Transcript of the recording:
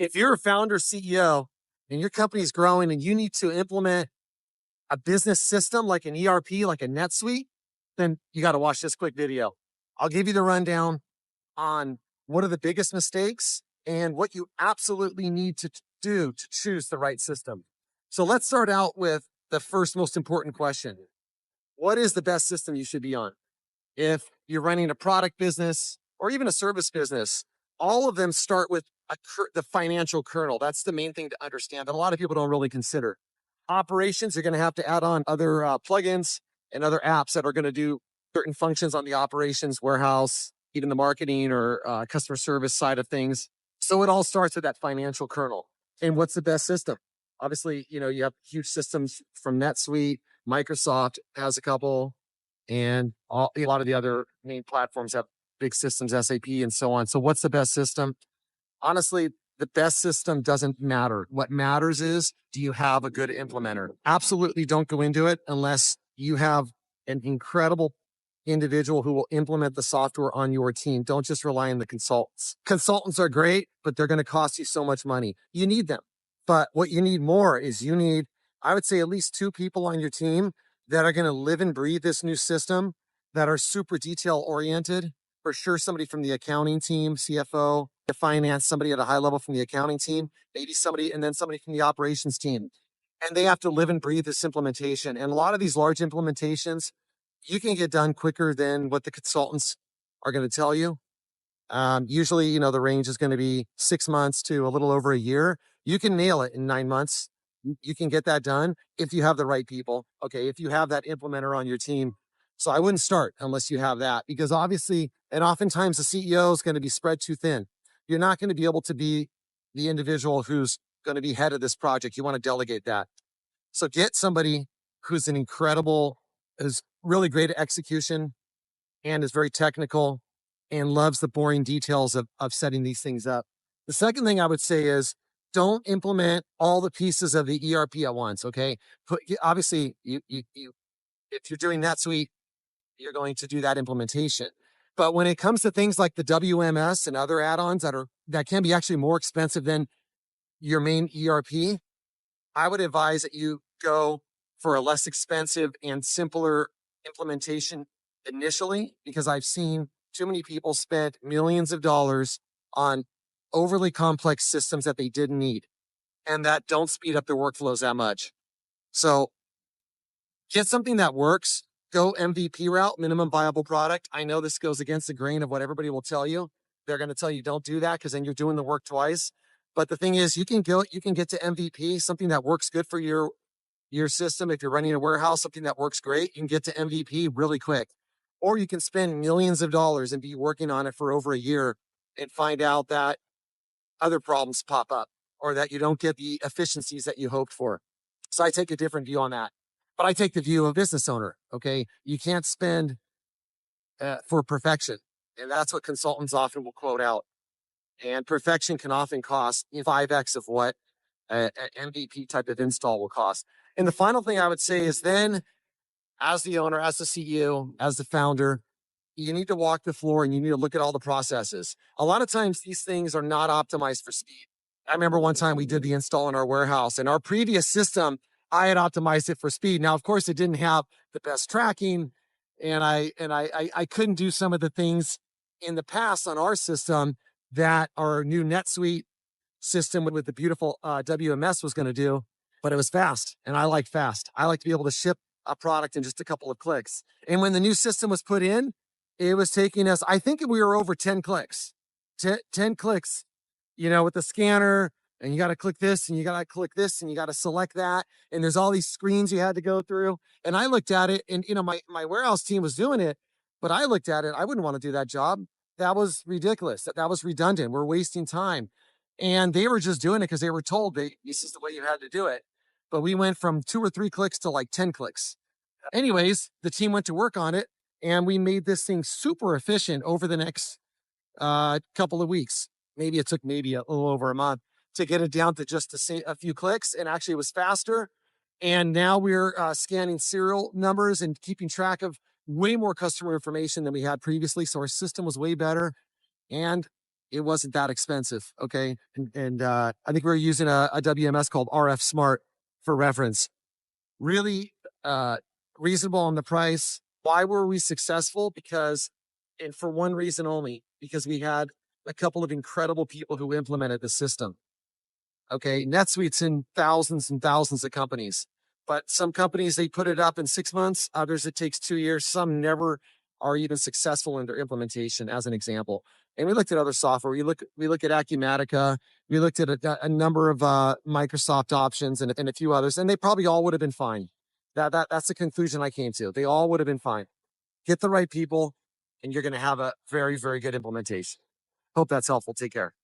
If you're a founder, CEO, and your company's growing and you need to implement a business system like an ERP, like a NetSuite, then you got to watch this quick video. I'll give you the rundown on what are the biggest mistakes and what you absolutely need to do to choose the right system. So let's start out with the first most important question. What is the best system you should be on? If you're running a product business or even a service business, all of them start with the financial kernel. That's the main thing to understand that a lot of people don't really consider. Operations, you're going to have to add on other plugins and other apps that are going to do certain functions on the operations, warehouse, even the marketing or customer service side of things. So it all starts with that financial kernel. And what's the best system? Obviously, you have huge systems from NetSuite, Microsoft has a couple, and a lot of the other main platforms have big systems, SAP and so on. So what's the best system? Honestly, the best system doesn't matter. What matters is, do you have a good implementer? Absolutely don't go into it unless you have an incredible individual who will implement the software on your team. Don't just rely on the consultants. Consultants are great, but they're going to cost you so much money. You need them. But what you need more is I would say, at least 2 people on your team that are going to live and breathe this new system, that are super detail oriented. For sure, somebody from the accounting team, CFO, the finance, somebody at a high level from the accounting team, maybe somebody, and then somebody from the operations team. And they have to live and breathe this implementation. And a lot of these large implementations, you can get done quicker than what the consultants are going to tell you. Usually, the range is going to be 6 months to a little over a year. You can nail it in 9 months. You can get that done if you have the right people. Okay, if you have that implementer on your team. So I wouldn't start unless you have that, because obviously, and oftentimes the CEO is going to be spread too thin. You're not going to be able to be the individual who's going to be head of this project. You want to delegate that. So get somebody who's is really great at execution and is very technical and loves the boring details of setting these things up. The second thing I would say is, don't implement all the pieces of the ERP at once. Okay. Obviously, if you're doing NetSuite, you're going to do that implementation. But when it comes to things like the WMS and other add-ons that can be actually more expensive than your main ERP, I would advise that you go for a less expensive and simpler implementation initially, because I've seen too many people spend millions of dollars on overly complex systems that they didn't need and that don't speed up their workflows that much. So get something that works. Go MVP route, minimum viable product. I know this goes against the grain of what everybody will tell you. They're going to tell you don't do that because then you're doing the work twice. But the thing is, you can get to MVP, something that works good for your system. If you're running a warehouse, something that works great, you can get to MVP really quick. Or you can spend millions of dollars and be working on it for over a year and find out that other problems pop up or that you don't get the efficiencies that you hoped for. So I take a different view on that. But I take the view of a business owner. Okay. You can't spend for perfection. And that's what consultants often will quote out. And perfection can often cost 5x of what an MVP type of install will cost. And the final thing I would say is, then, as the owner, as the CEO, as the founder, you need to walk the floor and you need to look at all the processes. A lot of times these things are not optimized for speed. I remember one time we did the install in our warehouse, and our previous system, I had optimized it for speed. Now, of course, it didn't have the best tracking, and I couldn't do some of the things in the past on our system that our new NetSuite system with the beautiful WMS was going to do, but it was fast, and I like fast. I like to be able to ship a product in just a couple of clicks. And when the new system was put in, it was taking us, I think we were over 10 clicks, 10 clicks, with the scanner, and you got to click this and you got to click this and you got to select that. And there's all these screens you had to go through. And I looked at it, and, my warehouse team was doing it, but I looked at it. I wouldn't want to do that job. That was ridiculous. That was redundant. We're wasting time. And they were just doing it because they were told this is the way you had to do it. But we went from 2 or 3 clicks to like 10 clicks. Anyways, the team went to work on it, and we made this thing super efficient over the next couple of weeks. Maybe it took a little over a month to get it down to just a few clicks, and actually it was faster. And now we're scanning serial numbers and keeping track of way more customer information than we had previously. So our system was way better. And it wasn't that expensive. Okay. And I think we were using a WMS called RF Smart for reference. Really uh, reasonable on the price. Why were we successful? Because, and for one reason only, because we had a couple of incredible people who implemented the system. Okay. NetSuite's in thousands and thousands of companies, but some companies, they put it up in 6 months. Others, it takes 2 years. Some never are even successful in their implementation, as an example. And we looked at other software. We look at Acumatica. We looked at a number of Microsoft options and a few others, and they probably all would have been fine. That's the conclusion I came to. They all would have been fine. Get the right people, and you're going to have a very, very good implementation. Hope that's helpful. Take care.